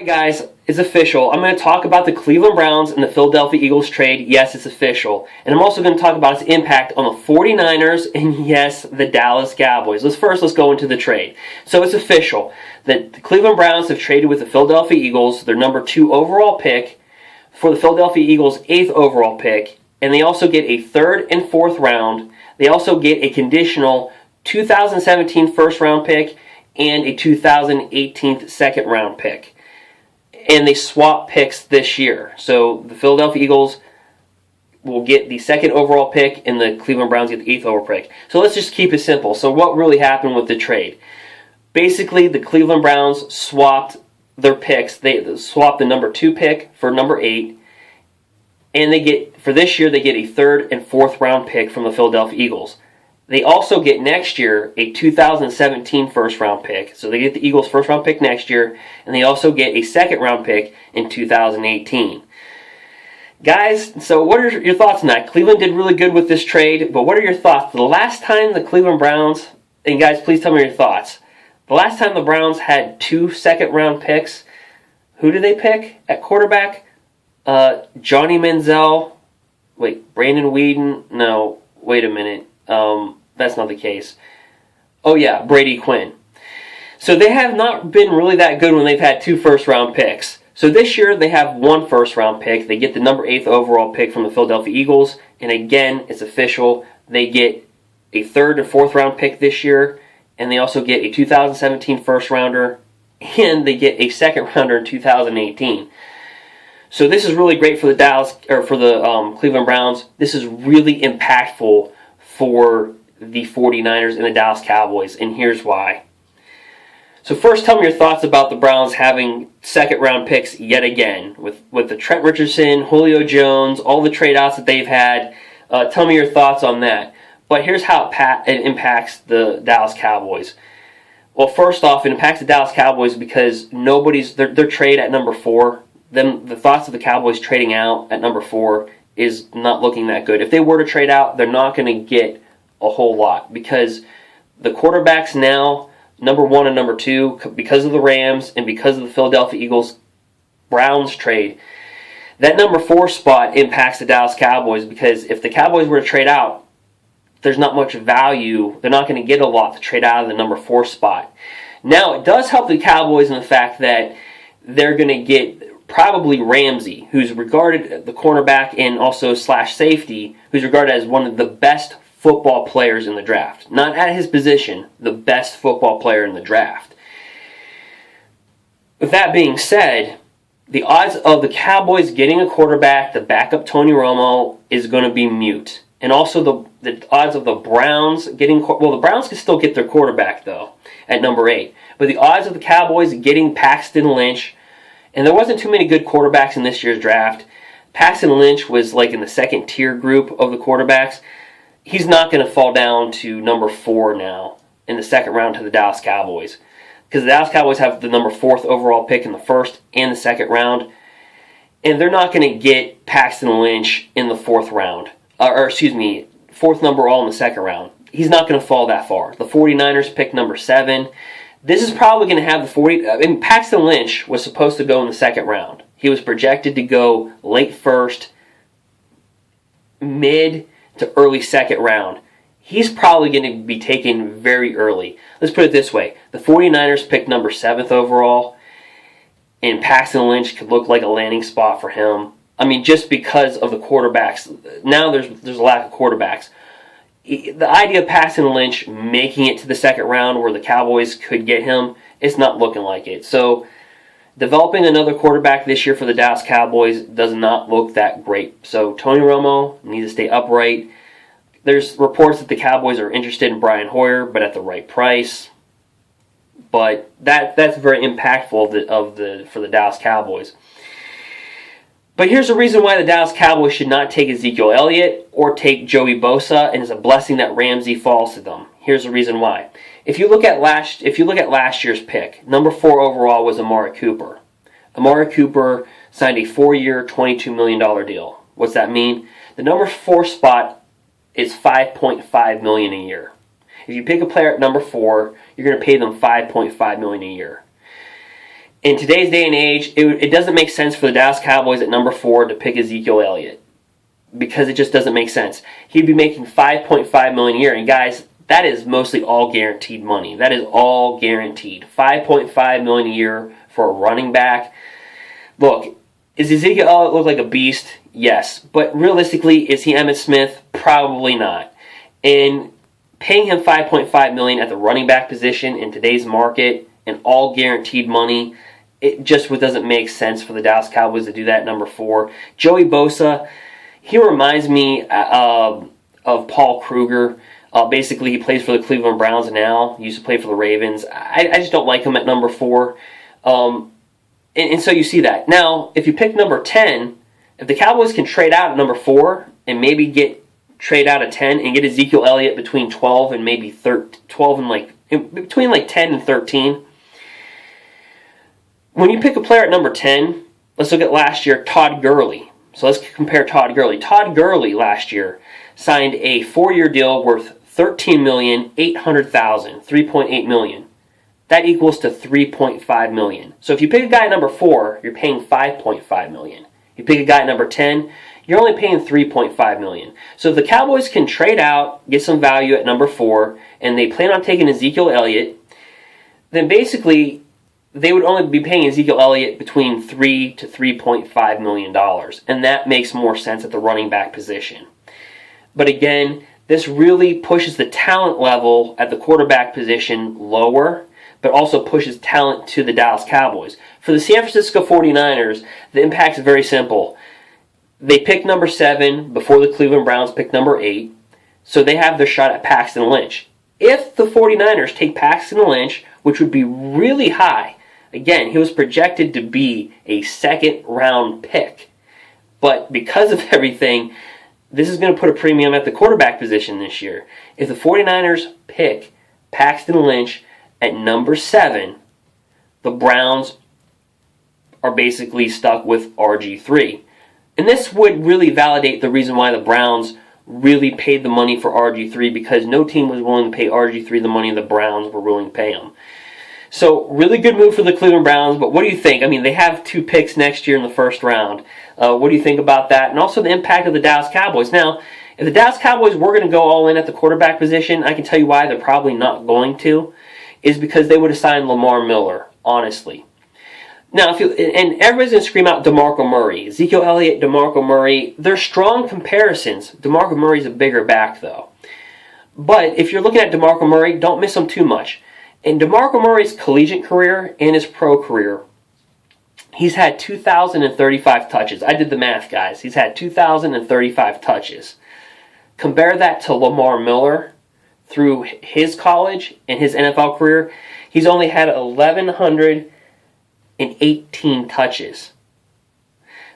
Hey guys, it's official. I'm going to talk about the Cleveland Browns and the Philadelphia Eagles trade. Yes, it's official. And I'm also going to talk about its impact on the 49ers and, yes, the Dallas Cowboys. Let's go into the trade. So it's official that the Cleveland Browns have traded with the Philadelphia Eagles, their number 2 overall pick, for the Philadelphia Eagles' 8th overall pick. And they also get a 3rd and 4th round. They also get a conditional 2017 first round pick and a 2018 second round pick. And they swap picks this year. So the Philadelphia Eagles will get the 2nd overall pick and the Cleveland Browns get the 8th overall pick. So let's just keep it simple. So what really happened with the trade? Basically, the Cleveland Browns swapped their picks. They swapped the number 2 pick for number 8. And for this year, they get a 3rd and 4th round pick from the Philadelphia Eagles. They also get next year a 2017 first round pick. So they get the Eagles' first round pick next year, and they also get a 2nd round pick in 2018. Guys, so what are your thoughts on that? Cleveland did really good with this trade, but what are your thoughts? The last time the Cleveland Browns, and guys, please tell me your thoughts. The last time the Browns had 2 2nd round picks, who did they pick at quarterback? Johnny Manziel. Wait, Brandon Whedon? No, wait a minute. That's not the case. Oh yeah, Brady Quinn. So they have not been really that good when they've had 2 first-round picks. So this year they have 1 first-round pick. They get the number 8th overall pick from the Philadelphia Eagles. And again, it's official. They get a 3rd and 4th round pick this year. And they also get a 2017 first-rounder. And they get a 2nd rounder in 2018. So this is really great for the Cleveland Browns. This is really impactful for the 49ers and the Dallas Cowboys, and here's why. So first, tell me your thoughts about the Browns having 2nd round picks yet again, with the Trent Richardson, Julio Jones, all the trade outs that they've had. Tell me your thoughts on that. But here's how it impacts the Dallas Cowboys. Well, first off, it impacts the Dallas Cowboys because their trade at number 4, the thoughts of the Cowboys trading out at number 4 is not looking that good. If they were to trade out, they're not going to get a whole lot because the quarterbacks now, number 1 and number 2, because of the Rams and because of the Philadelphia Eagles Browns trade, that number 4 spot impacts the Dallas Cowboys because if the Cowboys were to trade out, there's not much value. They're not going to get a lot to trade out of the number 4 spot. Now, it does help the Cowboys in the fact that they're going to get probably Ramsey, who's regarded the cornerback and also slash safety, who's regarded as one of the best football players in the draft. Not at his position, the best football player in the draft. With that being said, the odds of the Cowboys getting a quarterback to back up Tony Romo is going to be mute. And also the odds of the Browns getting... Well, the Browns can still get their quarterback, though, at number 8. But the odds of the Cowboys getting Paxton Lynch... And there wasn't too many good quarterbacks in this year's draft. Paxton Lynch was like in the 2nd tier group of the quarterbacks. He's not going to fall down to number 4 now in the 2nd round to the Dallas Cowboys. Because the Dallas Cowboys have the number 4th overall pick in the 1st and the 2nd round. And they're not going to get Paxton Lynch in the 4th round. 4th number all in the 2nd round. He's not going to fall that far. The 49ers pick number 7. This is probably going to have Paxton Lynch was supposed to go in the 2nd round. He was projected to go late 1st, mid to early 2nd round. He's probably going to be taken very early. Let's put it this way. The 49ers picked number 7th overall, and Paxton Lynch could look like a landing spot for him. I mean, just because of the quarterbacks. Now there's a lack of quarterbacks. The idea of Paxton Lynch making it to the 2nd round where the Cowboys could get him, it's not looking like it. So developing another quarterback this year for the Dallas Cowboys does not look that great. So Tony Romo needs to stay upright. There's reports that the Cowboys are interested in Brian Hoyer, but at the right price. But that's very impactful for the Dallas Cowboys. But here's the reason why the Dallas Cowboys should not take Ezekiel Elliott or take Joey Bosa, and it's a blessing that Ramsey falls to them. Here's the reason why. If you look at last year's pick, number 4 overall was Amari Cooper. Amari Cooper signed a 4-year, $22 million deal. What's that mean? The number 4 spot is $5.5 million a year. If you pick a player at number 4, you're going to pay them $5.5 million a year. In today's day and age, it doesn't make sense for the Dallas Cowboys at number 4 to pick Ezekiel Elliott, because it just doesn't make sense. He'd be making $5.5 million a year, and guys, that is mostly all guaranteed money. That is all guaranteed. $5.5 million a year for a running back. Look, is Ezekiel Elliott look like a beast? Yes, but realistically, is he Emmitt Smith? Probably not. And paying him $5.5 million at the running back position in today's market and all guaranteed money, it just doesn't make sense for the Dallas Cowboys to do that at number 4. Joey Bosa, he reminds me of Paul Kruger. Basically, he plays for the Cleveland Browns now. He used to play for the Ravens. I just don't like him at number 4. And so you see that. Now, if you pick number 10, if the Cowboys can trade out at number 4 and maybe trade out at 10 and get Ezekiel Elliott between 12 and maybe 12 and between 10 and 13. When you pick a player at number 10, let's look at last year, Todd Gurley. So let's compare Todd Gurley. Todd Gurley last year signed a 4-year deal worth $13,800,000, $3.8 million. That equals to $3.5 million. So if you pick a guy at number 4, you're paying $5.5 million. You pick a guy at number 10, you're only paying $3.5 million. So if the Cowboys can trade out, get some value at number 4, and they plan on taking Ezekiel Elliott, then basically they would only be paying Ezekiel Elliott between $3 to $3.5 million. And that makes more sense at the running back position. But again, this really pushes the talent level at the quarterback position lower, but also pushes talent to the Dallas Cowboys. For the San Francisco 49ers, the impact is very simple. They picked number 7 before the Cleveland Browns picked number 8, so they have their shot at Paxton Lynch. If the 49ers take Paxton Lynch, which would be really high, again, he was projected to be a second-round pick. But because of everything, this is going to put a premium at the quarterback position this year. If the 49ers pick Paxton Lynch at number 7, the Browns are basically stuck with RG3. And this would really validate the reason why the Browns really paid the money for RG3, because no team was willing to pay RG3 the money the Browns were willing to pay him. So, really good move for the Cleveland Browns, but what do you think? I mean, they have 2 picks next year in the first round. What do you think about that? And also the impact of the Dallas Cowboys. Now, if the Dallas Cowboys were going to go all in at the quarterback position, I can tell you why they're probably not going to, is because they would have signed Lamar Miller, honestly. Now, and everybody's going to scream out DeMarco Murray. Ezekiel Elliott, DeMarco Murray, they're strong comparisons. DeMarco Murray's a bigger back, though. But if you're looking at DeMarco Murray, don't miss him too much. In DeMarco Murray's collegiate career and his pro career, he's had 2,035 touches. I did the math, guys. He's had 2,035 touches. Compare that to Lamar Miller through his college and his NFL career. He's only had 1,118 touches.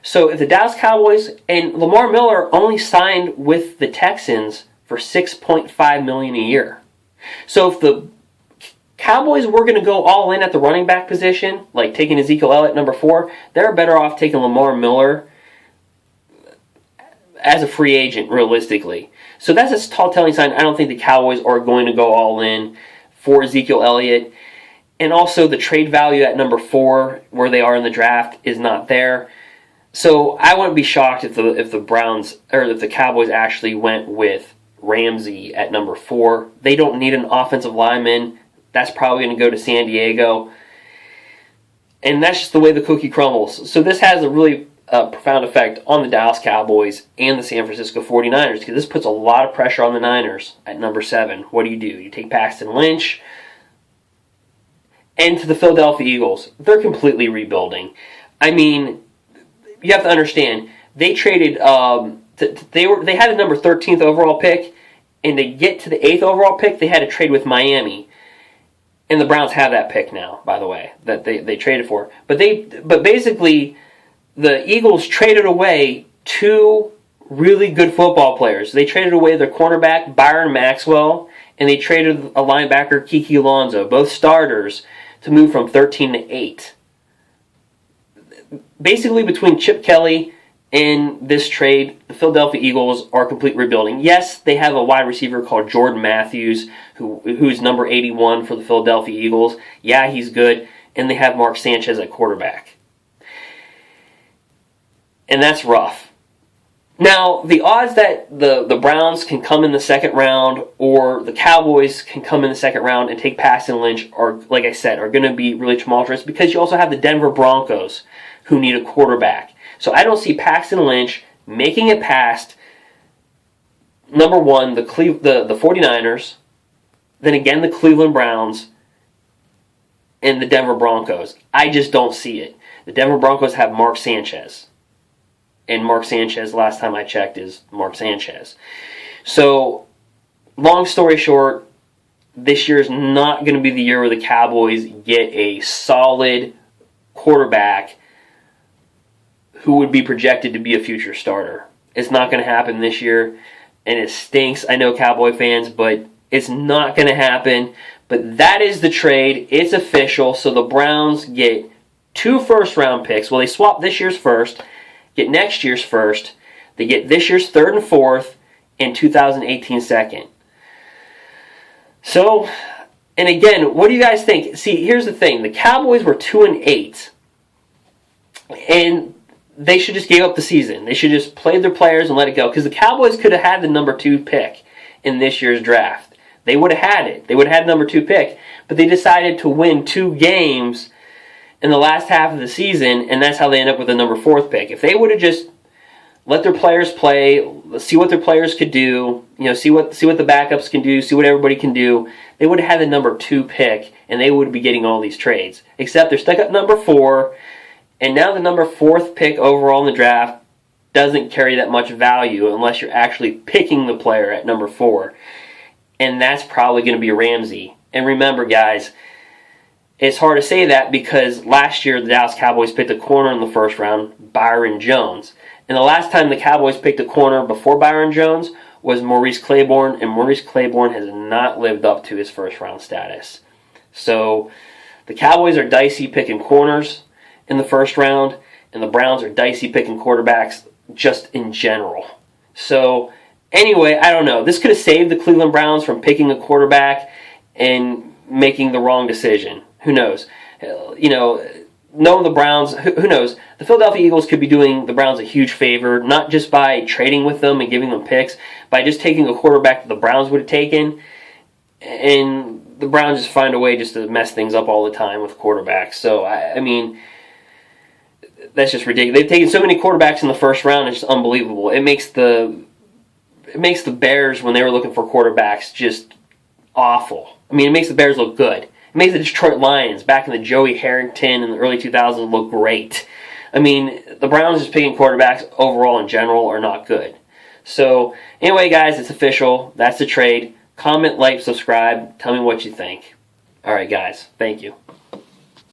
So if the Dallas Cowboys, and Lamar Miller only signed with the Texans for $6.5 million a year. So if the Cowboys were going to go all in at the running back position, like taking Ezekiel Elliott number 4, they're better off taking Lamar Miller as a free agent, realistically. So that's a tall telling sign. I don't think the Cowboys are going to go all in for Ezekiel Elliott. And also the trade value at number 4, where they are in the draft, is not there. So I wouldn't be shocked if the Browns, or if the Cowboys actually went with Ramsey at number 4. They don't need an offensive lineman. That's probably going to go to San Diego. And that's just the way the cookie crumbles. So this has a really profound effect on the Dallas Cowboys and the San Francisco 49ers, because this puts a lot of pressure on the Niners at number 7. What do? You take Paxton Lynch. And to the Philadelphia Eagles, they're completely rebuilding. I mean, you have to understand, they traded, they had a number 13th overall pick, and to get to the 8th overall pick, they had to trade with Miami. And the Browns have that pick now, by the way, that they traded for. But basically, the Eagles traded away 2 really good football players. They traded away their cornerback, Byron Maxwell, and they traded a linebacker, Kiki Alonso, both starters, to move from 13 to 8. Basically, between Chip Kelly and this trade, the Philadelphia Eagles are complete rebuilding. Yes, they have a wide receiver called Jordan Matthews, who's number 81 for the Philadelphia Eagles. Yeah, he's good. and they have Mark Sanchez at quarterback. And that's rough. Now, the odds that the Browns can come in the second round or the Cowboys can come in the second round and take Paxton Lynch are, like I said, are going to be really tumultuous because you also have the Denver Broncos who need a quarterback. So I don't see Paxton Lynch making it past, number one, the 49ers, then again the Cleveland Browns, and the Denver Broncos. I just don't see it. The Denver Broncos have Mark Sanchez. And Mark Sanchez, last time I checked, is Mark Sanchez. So, long story short, this year is not going to be the year where the Cowboys get a solid quarterback who would be projected to be a future starter. It's not going to happen this year, and it stinks. I know Cowboy fans, but it's not going to happen. But that is the trade. It's official. So the Browns get 2 first-round picks. Well, they swap this year's first, get next year's first. They get this year's third and fourth, and 2018 second. So, and again, what do you guys think? See, here's the thing. The Cowboys were 2-8, and they should just give up the season. They should just play their players and let it go, because the Cowboys could have had the number 2 pick in this year's draft. They would have had it. They would have had the number 2 pick, but they decided to win 2 games in the last half of the season, and that's how they end up with the number 4th pick. If they would have just let their players play, see what their players could do, see what the backups can do, see what everybody can do, they would have had the number 2 pick, and they would be getting all these trades. Except they're stuck at number 4, and now the number 4th pick overall in the draft doesn't carry that much value unless you're actually picking the player at number 4. And that's probably going to be Ramsey. And remember, guys, it's hard to say that because last year the Dallas Cowboys picked a corner in the first round, Byron Jones. And the last time the Cowboys picked a corner before Byron Jones was Maurice Claiborne, and Maurice Claiborne has not lived up to his first-round status. So the Cowboys are dicey picking corners in the first round, and the Browns are dicey picking quarterbacks just in general. So anyway, I don't know. This could have saved the Cleveland Browns from picking a quarterback and making the wrong decision. Who knows? Knowing the Browns, who knows? The Philadelphia Eagles could be doing the Browns a huge favor, not just by trading with them and giving them picks, by just taking a quarterback that the Browns would have taken, and the Browns just find a way just to mess things up all the time with quarterbacks. So, I mean, that's just ridiculous. They've taken so many quarterbacks in the first round, it's just unbelievable. It makes the Bears, when they were looking for quarterbacks, just awful. I mean, it makes the Bears look good. It makes the Detroit Lions, back in the Joey Harrington in the early 2000s, look great. I mean, the Browns just picking quarterbacks overall in general are not good. So, anyway, guys, it's official. That's the trade. Comment, like, subscribe. Tell me what you think. All right, guys. Thank you.